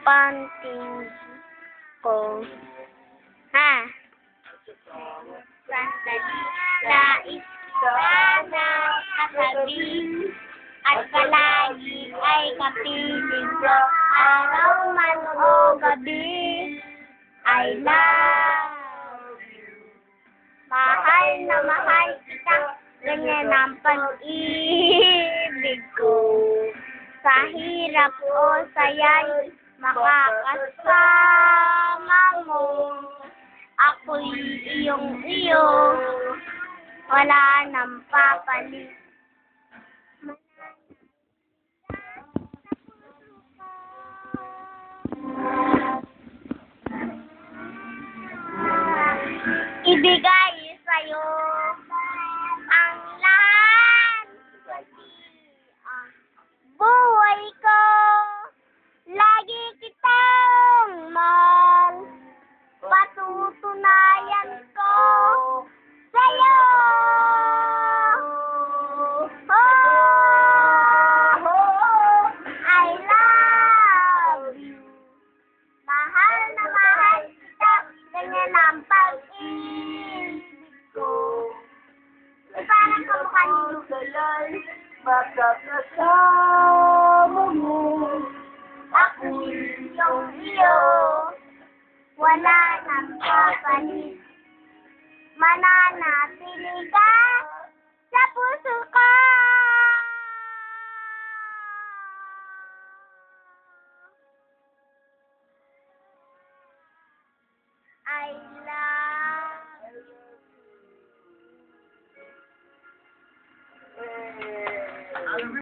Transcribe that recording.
panting ko. Ha? Sandali, nais ko na kasabi at palagi ay kapiling ko. Araw man o gabi, I love you. Mahal na mahal kita, ganyan ang pag-ibig ko. Sa hirap o saya'y makakasama mo. Ako'y iyong-iyo, wala nang papalit. Ibigay